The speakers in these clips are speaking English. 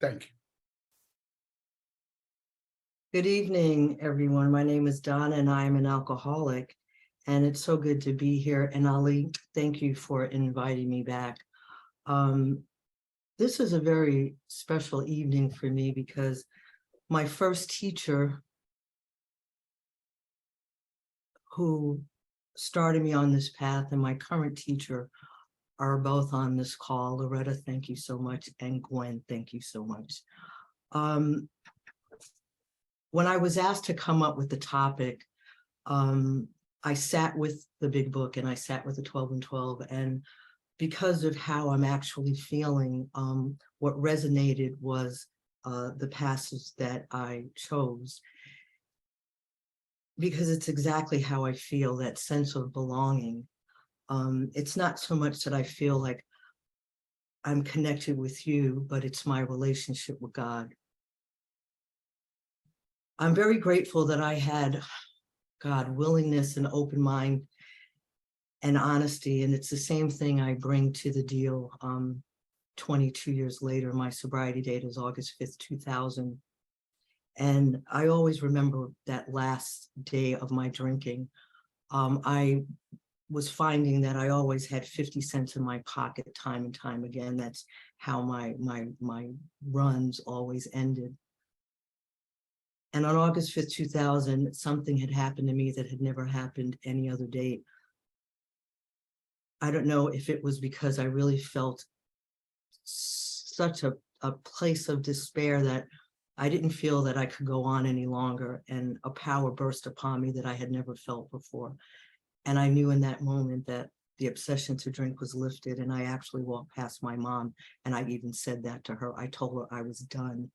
Thank you. Good evening, everyone. My name is Donna and I am an alcoholic, and it's so good to be here. And Ali, thank you for inviting me back. This is a very special evening for me because my first teacher who started me on this path and my current teacher are both on this call. Loretta, thank you so much. And Gwen, thank you so much. When I was asked to come up with the topic, I sat with the big book and I sat with the 12 and 12. And because of how I'm actually feeling, what resonated was the passage that I chose. Because it's exactly how I feel, that sense of belonging. It's not so much that I feel like I'm connected with you, but it's my relationship with God. I'm very grateful that I had, God, willingness and open mind and honesty. And it's the same thing I bring to the deal 22 years later. My sobriety date is August 5th, 2000. And I always remember that last day of my drinking. I was finding that I always had 50 cents in my pocket time and time again. That's how my runs always ended. And on August 5th, 2000, something had happened to me that had never happened any other date. I don't know if it was because I really felt such a place of despair that I didn't feel that I could go on any longer, and a power burst upon me that I had never felt before. And I knew in that moment that the obsession to drink was lifted, and I actually walked past my mom, and I even said that to her. I told her I was done.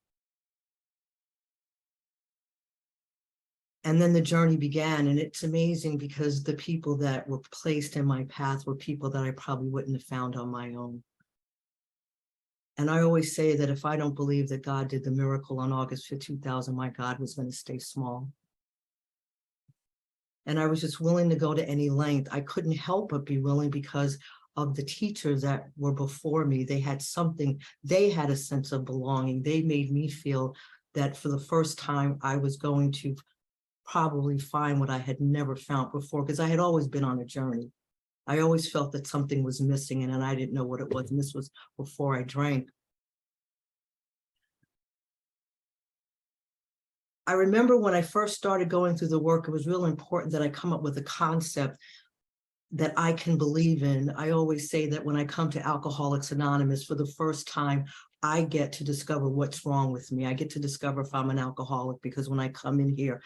And then the journey began, and it's amazing because the people that were placed in my path were people that I probably wouldn't have found on my own. And I always say that if I don't believe that God did the miracle on August 5th, 2000, my God was going to stay small. And I was just willing to go to any length. I couldn't help but be willing because of the teachers that were before me. They had something, they had a sense of belonging. They made me feel that for the first time I was going to probably find what I had never found before, because I had always been on a journey. I always felt that something was missing and I didn't know what it was. And this was before I drank. I remember when I first started going through the work, it was real important that I come up with a concept that I can believe in. I always say that when I come to Alcoholics Anonymous for the first time, I get to discover what's wrong with me. I get to discover if I'm an alcoholic, because when I come in here,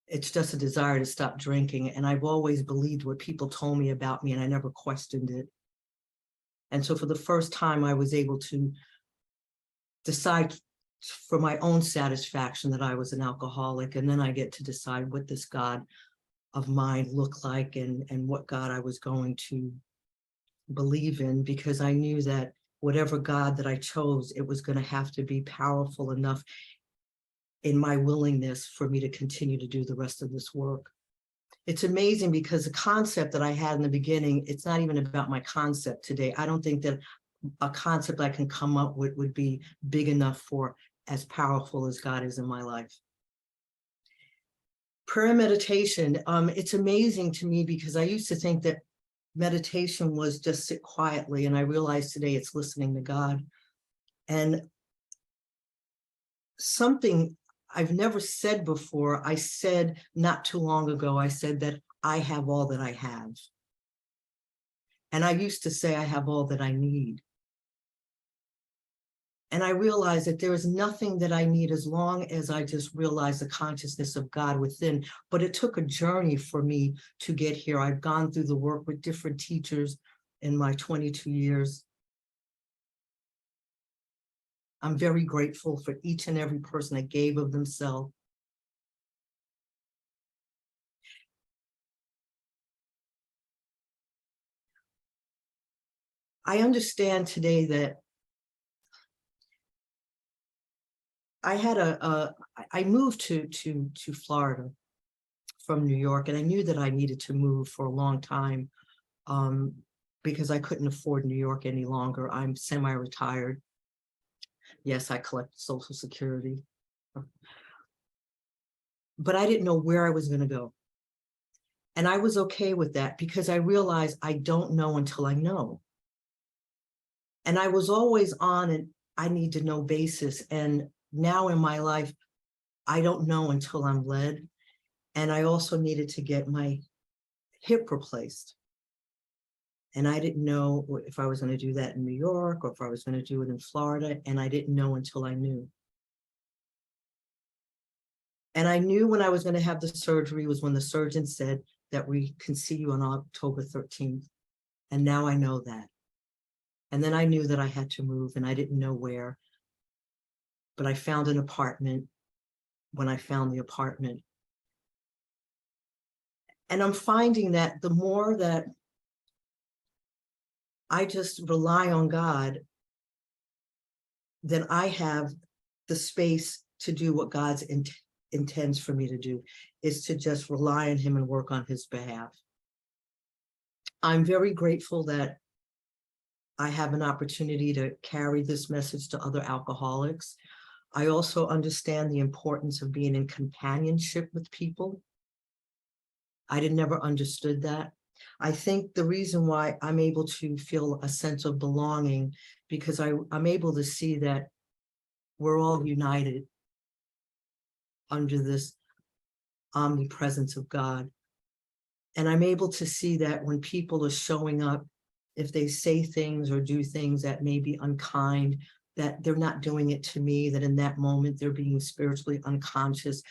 it's just a desire to stop drinking. And I've always believed what people told me about me, and I never questioned it. And so for the first time, I was able to decide for my own satisfaction that I was an alcoholic. And then I get to decide what this God of mine looked like and what God I was going to believe in, because I knew that whatever God that I chose, it was going to have to be powerful enough in my willingness for me to continue to do the rest of this work. It's amazing because the concept that I had in the beginning, it's not even about my concept today. I don't think that a concept I can come up with would be big enough for as powerful as God is in my life. Prayer and meditation, it's amazing to me because I used to think that meditation was just sit quietly, and I realized today it's listening to God. And something I've never said before, I said not too long ago, I said that I have all that I have. And I used to say I have all that I need. And I realized that there is nothing that I need as long as I just realize the consciousness of God within. But it took a journey for me to get here. I've gone through the work with different teachers in my 22 years. I'm very grateful for each and every person that gave of themselves. I understand today that I had I moved to Florida from New York, and I knew that I needed to move for a long time because I couldn't afford New York any longer. I'm semi-retired. Yes, I collected Social Security. But I didn't know where I was going to go. And I was okay with that because I realized I don't know until I know. And I was always on an I need to know basis. And now in my life, I don't know until I'm led. And I also needed to get my hip replaced. And I didn't know if I was going to do that in New York or if I was going to do it in Florida. And I didn't know until I knew. And I knew when I was going to have the surgery was when the surgeon said that we can see you on October 13th. And now I know that. And then I knew that I had to move and I didn't know where. But I found an apartment when I found the apartment. And I'm finding that the more that I just rely on God, then I have the space to do what God's intends for me to do, is to just rely on him and work on his behalf. I'm very grateful that I have an opportunity to carry this message to other alcoholics. I also understand the importance of being in companionship with people. I never understood that. I think the reason why I'm able to feel a sense of belonging, because I'm able to see that we're all united under this omnipresence of God. And I'm able to see that when people are showing up, if they say things or do things that may be unkind, that they're not doing it to me, that in that moment they're being spiritually unconscious,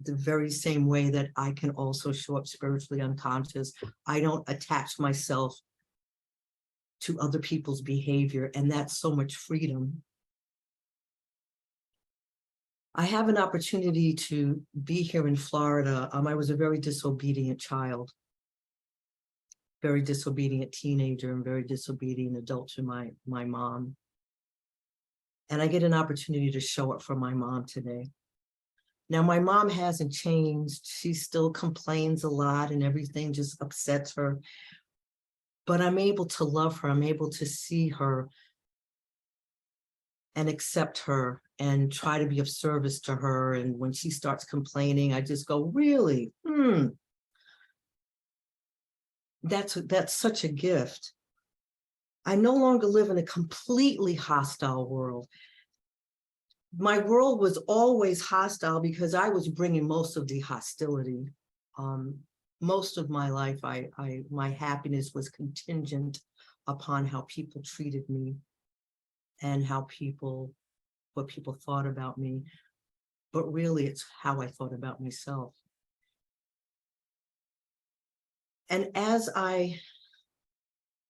the very same way that I can also show up spiritually unconscious. I don't attach myself to other people's behavior, and that's so much freedom. I have an opportunity to be here in Florida. I was a very disobedient child, very disobedient teenager, and very disobedient adult to my mom. And I get an opportunity to show up for my mom today. Now, my mom hasn't changed. She still complains a lot and everything just upsets her. But I'm able to love her. I'm able to see her and accept her and try to be of service to her. And when she starts complaining, I just go, really? That's such a gift. I no longer live in a completely hostile world. My world was always hostile because I was bringing most of the hostility. Most of my life, my happiness was contingent upon how people treated me and what people thought about me. But really, it's how I thought about myself. And as I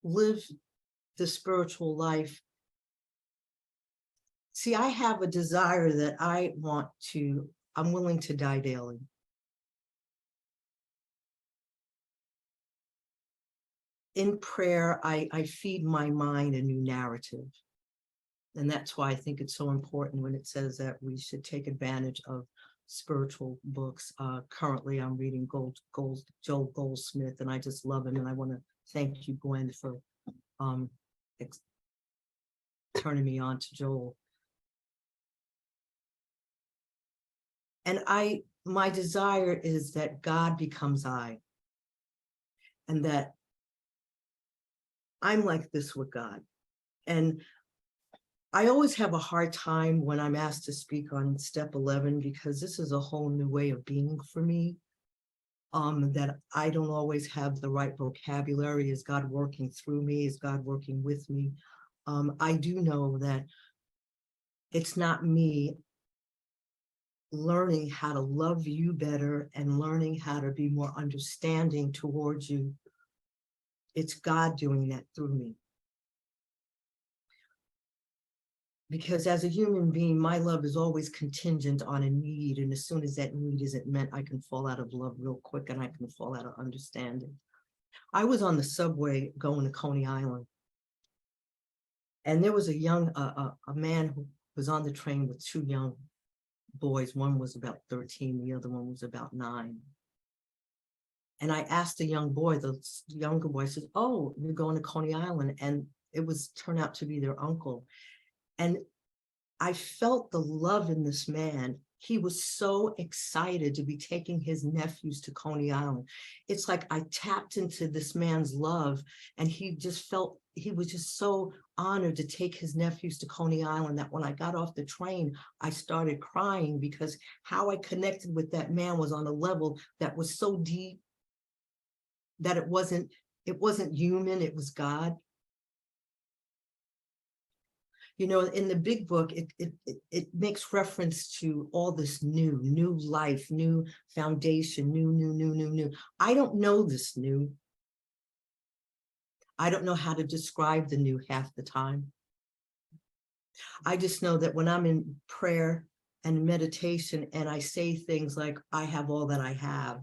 live the spiritual life, see, I have a desire that I'm willing to die daily. In prayer, I feed my mind a new narrative. And that's why I think it's so important when it says that we should take advantage of spiritual books. Currently, I'm reading Joel Goldsmith, and I just love him. And I want to thank you, Gwen, for turning me on to Joel. And my desire is that God becomes I, and that I'm like this with God. And I always have a hard time when I'm asked to speak on step 11, because this is a whole new way of being for me, that I don't always have the right vocabulary. Is God working through me? Is God working with me? I do know that it's not me learning how to love you better and learning how to be more understanding towards you. It's God doing that through me. Because as a human being, my love is always contingent on a need. And as soon as that need isn't met, I can fall out of love real quick and I can fall out of understanding. I was on the subway going to Coney Island. And there was a man who was on the train with two young boys. One was about 13, the other one was about 9. And I asked the young boy, the younger boy said, "Oh, you're going to Coney Island." And it turned out to be their uncle. And I felt the love in this man. He was so excited to be taking his nephews to Coney Island. It's like I tapped into this man's love, and he just felt, he was just so honored to take his nephews to Coney Island that when I got off the train, I started crying, because how I connected with that man was on a level that was so deep that it wasn't human, it was God. You know, in the big book, it makes reference to all this new life, new foundation, new. I don't know this new. I don't know how to describe the new half the time. I just know that when I'm in prayer and meditation and I say things like, I have all that I have,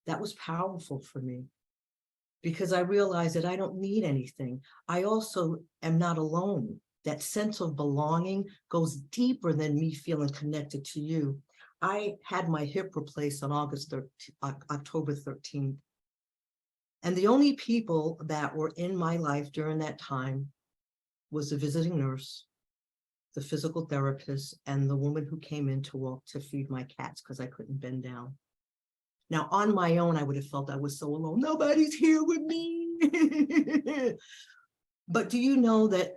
that was powerful for me, because I realized that I don't need anything. I also am not alone. That sense of belonging goes deeper than me feeling connected to you. I had my hip replaced on October 13th. And the only people that were in my life during that time was the visiting nurse, the physical therapist, and the woman who came in to walk to feed my cats because I couldn't bend down. Now, on my own, I would have felt I was so alone. Nobody's here with me. But do you know that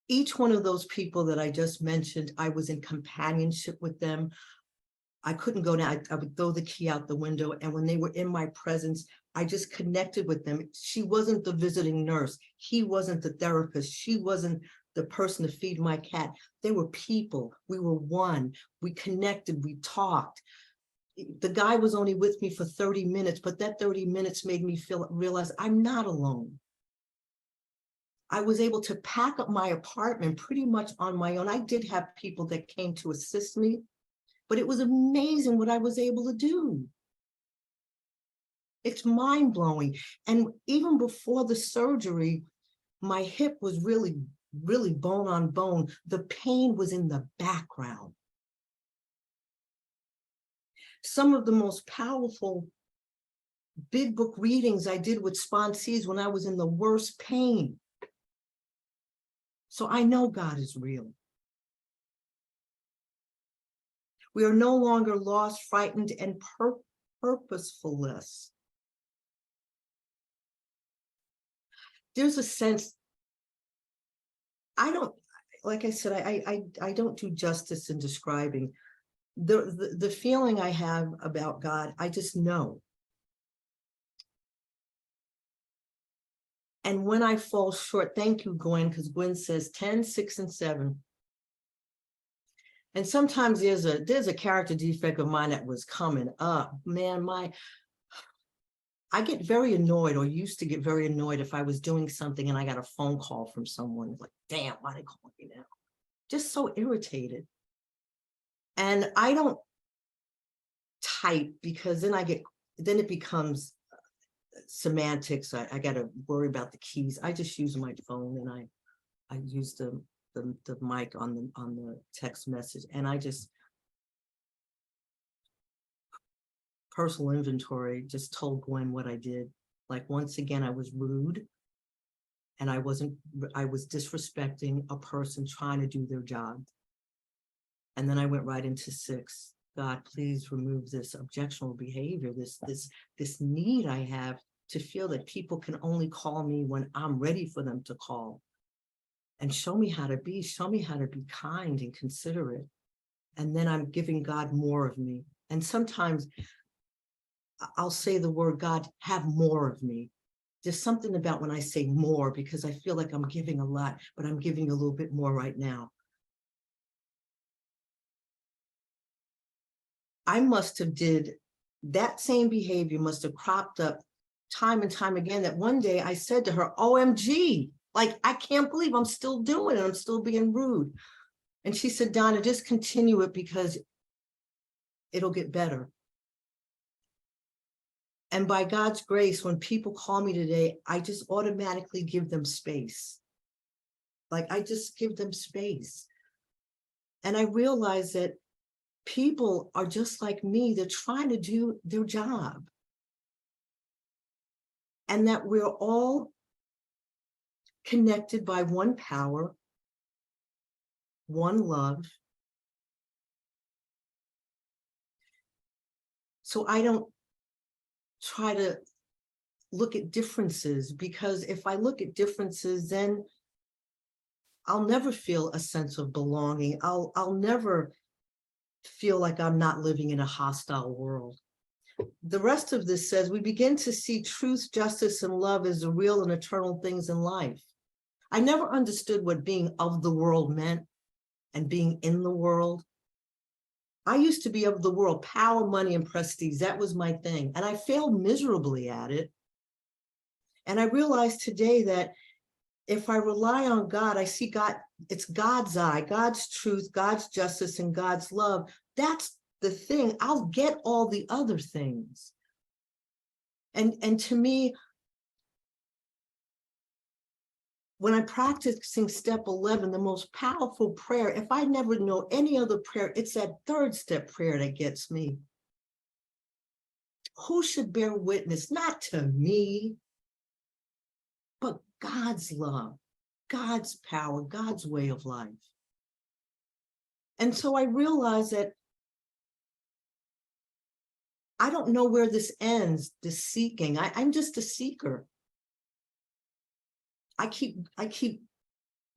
each one of those people that I just mentioned, I was in companionship with them. I couldn't go down. I would throw the key out the window. And when they were in my presence, I just connected with them. She wasn't the visiting nurse. He wasn't the therapist. She wasn't the person to feed my cat. They were people. We were one. We connected. We talked. The guy was only with me for 30 minutes, but that 30 minutes made me realize I'm not alone. I was able to pack up my apartment pretty much on my own. I did have people that came to assist me, but it was amazing what I was able to do. It's mind-blowing. And even before the surgery, my hip was really bone on bone. The pain was in the background. Some of the most powerful big book readings I did with sponsees when I was in the worst pain. So I know God is real. We are no longer lost, frightened, and purposefulness. There's a sense, I don't, like I said, I don't do justice in describing the feeling I have about God. I just know. And when I fall short, thank you, Gwen, because Gwen says 10, 6, and 7. And sometimes there's a character defect of mine that was coming up. Man, I get very annoyed, or used to get very annoyed, if I was doing something and I got a phone call from someone like, damn, why they call me now? Just so irritated. And I don't type, because then it becomes semantics. I got to worry about the keys. I just use my phone, and I use the mic on the text message, and I just personal inventory, just told Gwen what I did. Like, once again, I was rude, and I was disrespecting a person trying to do their job. And then I went right into 6. God, please remove this objectionable behavior, this need I have to feel that people can only call me when I'm ready for them to call. And show me how to be kind and considerate. And then I'm giving God more of me. And sometimes I'll say the word, God, have more of me. There's something about when I say more, because I feel like I'm giving a lot, but I'm giving a little bit more right now. I must have did that same behavior, must have cropped up time and time again, that one day I said to her, OMG, like, I can't believe I'm still doing it. I'm still being rude. And she said, Donna, just continue it, because it'll get better. And by God's grace, when people call me today, I just automatically give them space. Like, I just give them space. And I realize that people are just like me. They're trying to do their job. And that we're all connected by one power, one love. So I don't try to look at differences, because if I look at differences, then I'll never feel a sense of belonging. I'll never feel like I'm not living in a hostile world. The rest of this says we begin to see truth, justice, and love as the real and eternal things in life. I never understood what being of the world meant and being in the world. I used to be of the world, power, money, and prestige. That was my thing. And I failed miserably at it. And I realized today that if I rely on God, I see God, it's God's eye, God's truth, God's justice, and God's love. That's the thing. I'll get all the other things. And to me, when I'm practicing step 11, the most powerful prayer, if I never know any other prayer, it's that third step prayer that gets me. Who should bear witness, not to me, but God's love, God's power, God's way of life. And so I realized that I don't know where this ends, the seeking. I'm just a seeker. I keep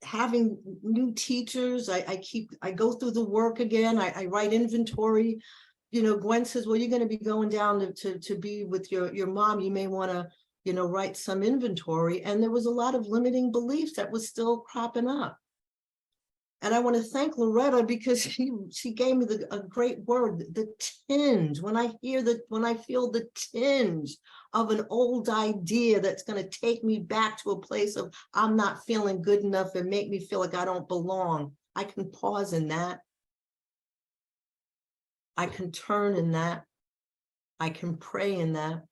having new teachers. I go through the work again. I write inventory. You know, Gwen says, well, you're going to be going down to be with your mom. You may want to, you know, write some inventory. And there was a lot of limiting beliefs that was still cropping up. And I want to thank Loretta, because she gave me a great word, the tinge. When I feel the tinge of an old idea that's going to take me back to a place of I'm not feeling good enough and make me feel like I don't belong, I can pause in that. I can turn in that. I can pray in that.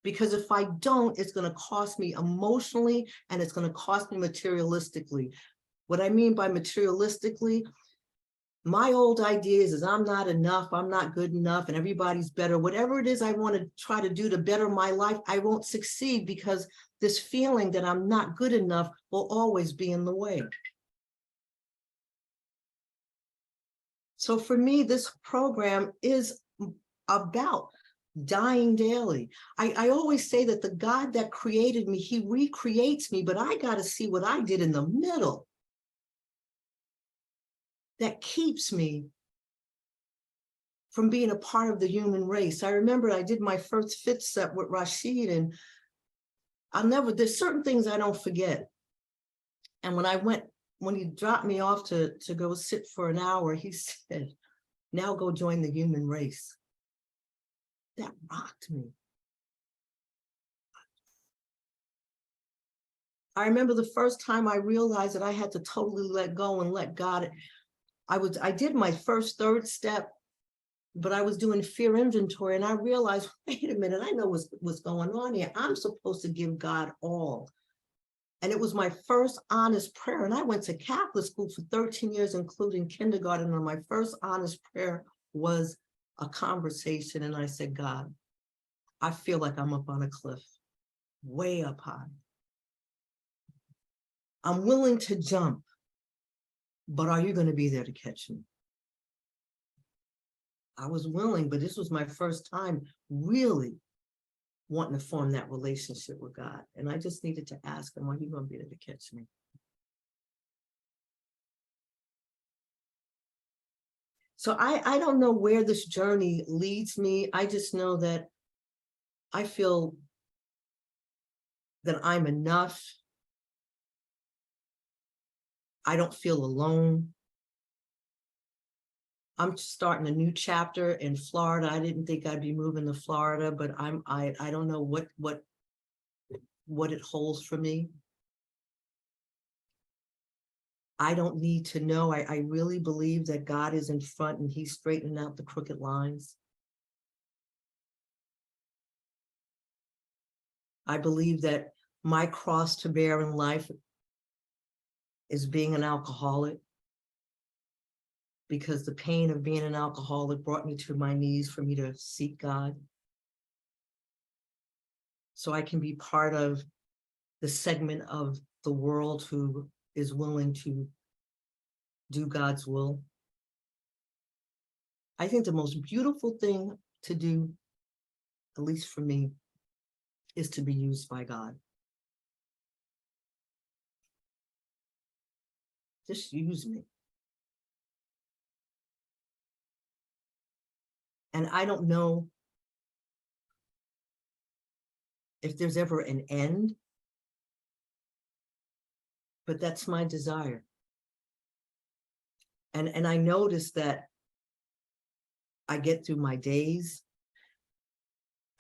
Because if I don't, it's going to cost me emotionally and it's going to cost me materialistically. What I mean by materialistically, my old ideas is I'm not enough, I'm not good enough, and everybody's better. Whatever it is I want to try to do to better my life, I won't succeed, because this feeling that I'm not good enough will always be in the way. So for me, this program is about dying daily. I always say that the God that created me, he recreates me, but I got to see what I did in the middle that keeps me from being a part of the human race. I remember I did my first fit set with Rashid, and there's certain things I don't forget. And when he dropped me off to go sit for an hour, he said, now go join the human race. That rocked me. I remember the first time I realized that I had to totally let go and let God. I did my first third step, but I was doing fear inventory, and I realized, wait a minute, I know what's going on here. I'm supposed to give God all. And it was my first honest prayer. And I went to Catholic school for 13 years, including kindergarten. And my first honest prayer was a conversation. And I said, God, I feel like I'm up on a cliff, way up high. I'm willing to jump, but are you going to be there to catch me? I was willing, but this was my first time really wanting to form that relationship with God. And I just needed to ask him, are you going to be there to catch me? So I don't know where this journey leads me. I just know that I feel that I'm enough. I don't feel alone. I'm starting a new chapter in Florida. I didn't think I'd be moving to Florida, but I don't know what it holds for me. I don't need to know. I really believe that God is in front and he's straightening out the crooked lines. I believe that my cross to bear in life is being an alcoholic, because the pain of being an alcoholic brought me to my knees for me to seek God. So I can be part of the segment of the world who is willing to do God's will. I think the most beautiful thing to do, at least for me, is to be used by God. Just use me. And I don't know if there's ever an end, but that's my desire. And I notice that I get through my days.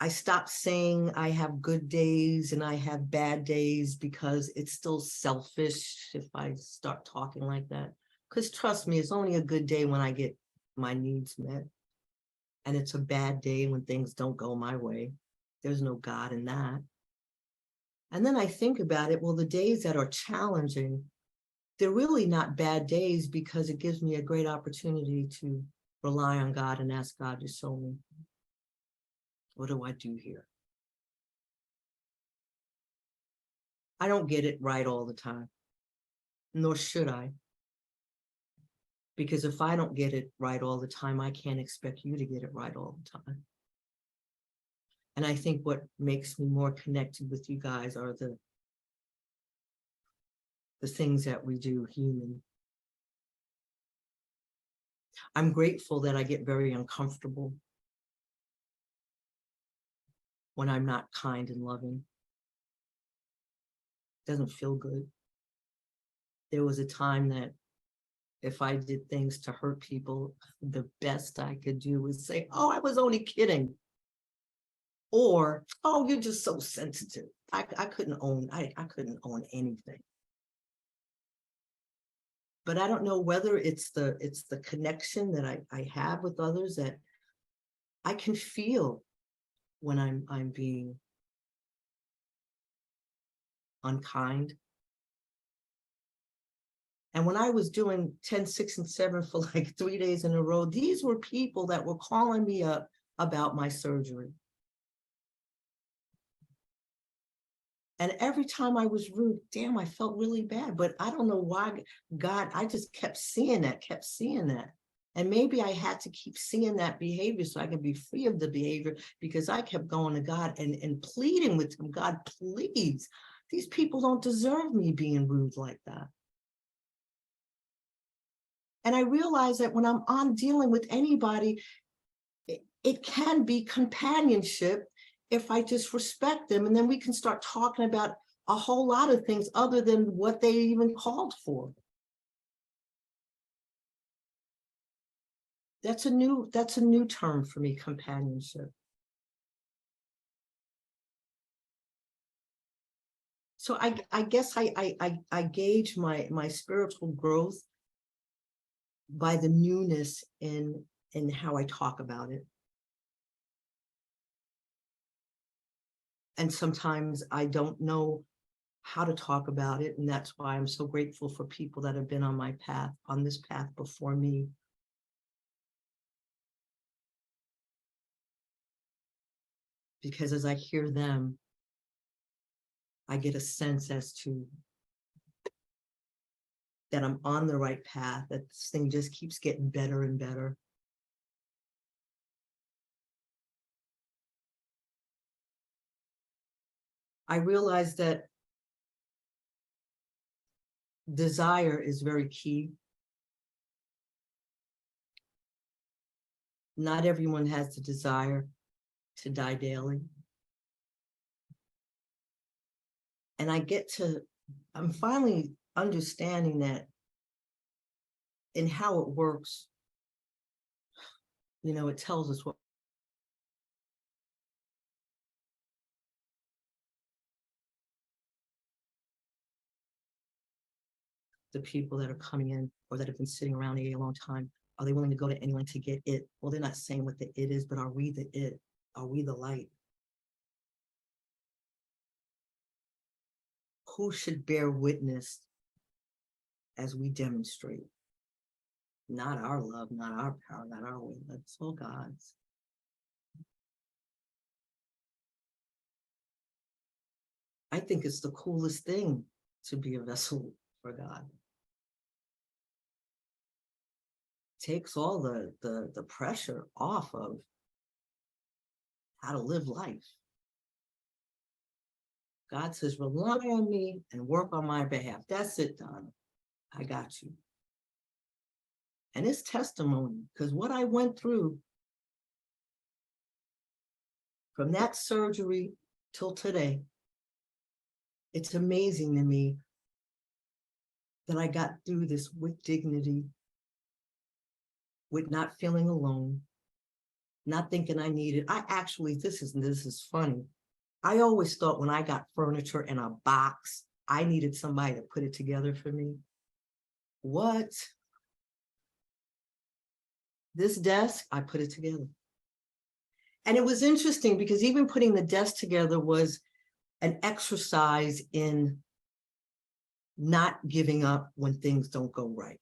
I stopped saying I have good days and I have bad days because it's still selfish if I start talking like that. Because trust me, it's only a good day when I get my needs met. And it's a bad day when things don't go my way. There's no God in that. And then I think about it, well, the days that are challenging, they're really not bad days because it gives me a great opportunity to rely on God and ask God to show me, what do I do here? I don't get it right all the time, nor should I. Because if I don't get it right all the time, I can't expect you to get it right all the time. And I think what makes me more connected with you guys are the things that we do human. I'm grateful that I get very uncomfortable when I'm not kind and loving. It doesn't feel good. There was a time that if I did things to hurt people, the best I could do was say, oh, I was only kidding. Or, oh, you're just so sensitive. I couldn't own anything. But I don't know whether it's the connection that I have with others that I can feel when I'm being unkind. And when I was doing 10, 6, and 7 for like 3 days in a row, these were people that were calling me up about my surgery. And every time I was rude, damn, I felt really bad. But I don't know why, God, I just kept seeing that. And maybe I had to keep seeing that behavior so I could be free of the behavior, because I kept going to God and pleading with him, God, please, these people don't deserve me being rude like that. And I realized that when I'm on dealing with anybody, it can be companionship if I just respect them. And then we can start talking about a whole lot of things other than what they even called for. That's a new term for me, companionship. So I guess I gauge my spiritual growth by the newness in how I talk about it. And sometimes I don't know how to talk about it. And that's why I'm so grateful for people that have been on my path, on this path before me. Because as I hear them, I get a sense as to that I'm on the right path, that this thing just keeps getting better and better. I realize that desire is very key. Not everyone has the desire to die daily. And I'm finally understanding that in how it works, it tells us what the people that are coming in or that have been sitting around a long time, are they willing to go to anyone to get it? Well, they're not saying what the it is, but are we the it? Are we the light? Who should bear witness as we demonstrate? Not our love, not our power, not our will. That's all God's. I think it's the coolest thing to be a vessel for God. takes all the pressure off of how to live life. God says, rely on me and work on my behalf. That's it, Donna. I got you. And it's testimony, because what I went through from that surgery till today, it's amazing to me that I got through this with dignity, with not feeling alone, not thinking I needed. I actually, this is funny. I always thought when I got furniture in a box, I needed somebody to put it together for me. What? This desk, I put it together. And it was interesting because even putting the desk together was an exercise in not giving up when things don't go right.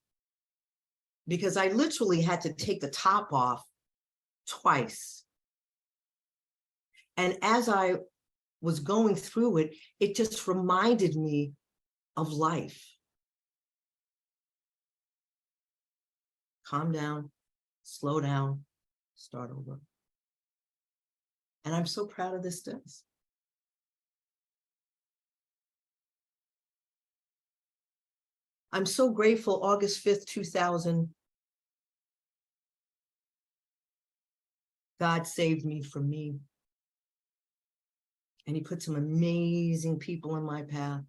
Because I literally had to take the top off twice. And as I was going through it, it just reminded me of life. Calm down, slow down, start over. And I'm so proud of this desk. I'm so grateful. August 5th, 2000, God saved me from me. And he put some amazing people in my path.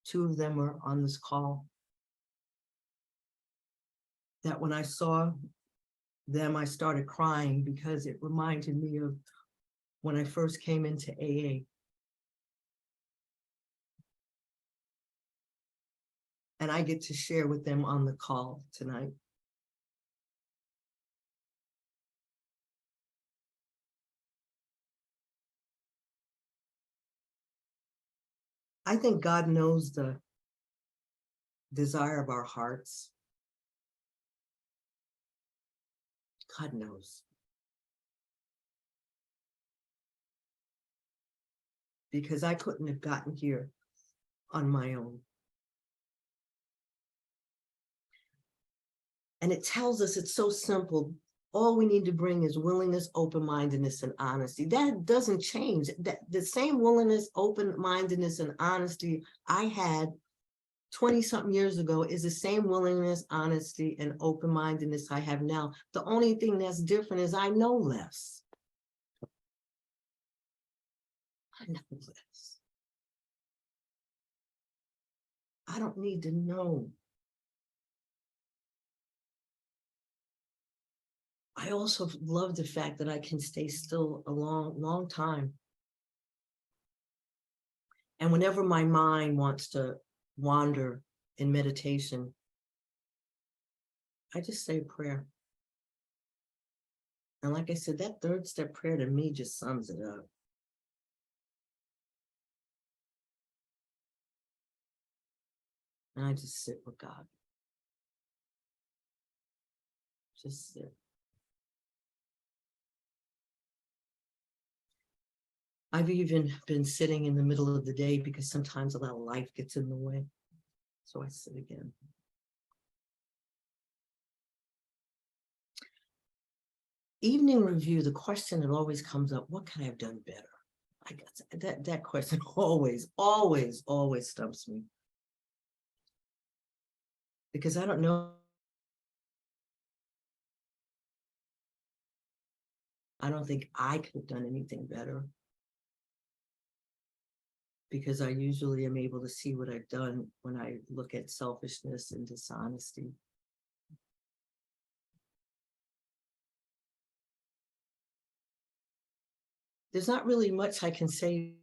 Two of them are on this call. That when I saw them, I started crying because it reminded me of when I first came into AA. And I get to share with them on the call tonight. I think God knows the desire of our hearts. God knows. Because I couldn't have gotten here on my own. And it tells us it's so simple. All we need to bring is willingness, open-mindedness, and honesty. That doesn't change. The same willingness, open-mindedness, and honesty I had 20-something years ago is the same willingness, honesty, and open-mindedness I have now. The only thing that's different is I know less. I know less. I don't need to know. I also love the fact that I can stay still a long, long time. And whenever my mind wants to wander in meditation, I just say a prayer. And like I said, that third step prayer to me just sums it up. And I just sit with God. Just sit. I've even been sitting in the middle of the day because sometimes a lot of life gets in the way. So I sit again. Evening review, the question that always comes up, what could I have done better? I guess that question always stumps me. Because I don't know. I don't think I could have done anything better. Because I usually am able to see what I've done when I look at selfishness and dishonesty. There's not really much I can say.